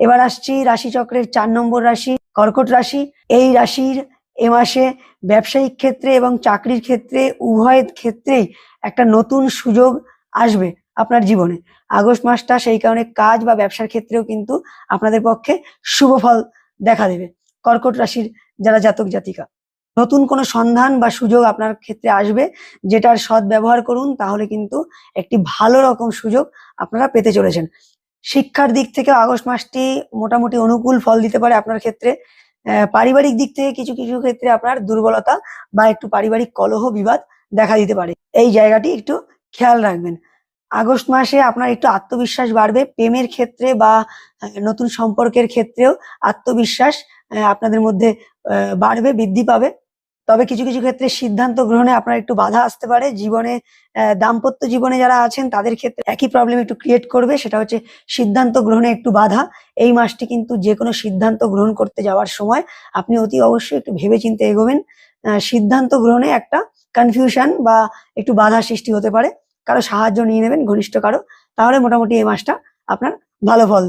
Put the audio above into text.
এবার আসছি রাশিচক্রের 4 নম্বর রাশি কর্কট রাশি। এই রাশির এ মাসে ব্যবসায়িক ক্ষেত্রে এবং চাকরির ক্ষেত্রে উভয় ক্ষেত্রেই একটা নতুন সুযোগ আসবে আপনার জীবনে। আগস্ট মাসটা সেই কারণে কাজ বা ব্যবসার ক্ষেত্রেও কিন্তু আপনাদের পক্ষে শুভ ফল দেখা দেবে। কর্কট রাশির যারা জাতক জাতিকা, নতুন কোনো সন্ধান বা সুযোগ আপনার ক্ষেত্রে আসবে, যেটার সদ্ব্যবহার করুন, তাহলে কিন্তু একটি ভালো রকম সুযোগ আপনারা পেতে চলেছেন। শিক্ষার দিক থেকে আগস্ট মাসটি মোটামুটি অনুকূল ফল দিতে পারে আপনার ক্ষেত্রে। পারিবারিক দিক থেকে কিছু কিছু ক্ষেত্রে আপনার দুর্বলতা বা একটু পারিবারিক কলহ বিবাদ দেখা দিতে পারে, এই জায়গাটি একটু খেয়াল রাখবেন। আগস্ট মাসে আপনার একটু আত্মবিশ্বাস বাড়বে, প্রেমের ক্ষেত্রে বা নতুন সম্পর্কের ক্ষেত্রেও আত্মবিশ্বাস আপনাদের মধ্যে বাড়বে, বৃদ্ধি পাবে। তবে কিছু কিছু ক্ষেত্রে সিদ্ধান্ত গ্রহণে আপনার একটু বাধা আসতে পারে জীবনে। দাম্পত্য জীবনে যারা আছেন তাদের ক্ষেত্রে একই প্রবলেম একটু ক্রিয়েট করবে, সেটা হচ্ছে সিদ্ধান্ত গ্রহণে একটু বাধা। এই মাসটি কিন্তু যে কোনো সিদ্ধান্ত গ্রহণ করতে যাওয়ার সময় আপনি অতি অবশ্যই একটু ভেবেচিন্তে এগোবেন। সিদ্ধান্ত গ্রহণে একটা কনফিউশন বা একটু বাধা সৃষ্টি হতে পারে, কারো সাহায্য নিয়ে নেবেন ঘনিষ্ঠ কারো, তাহলে মোটামুটি এই মাসটা আপনার ভালো ফল দেবে।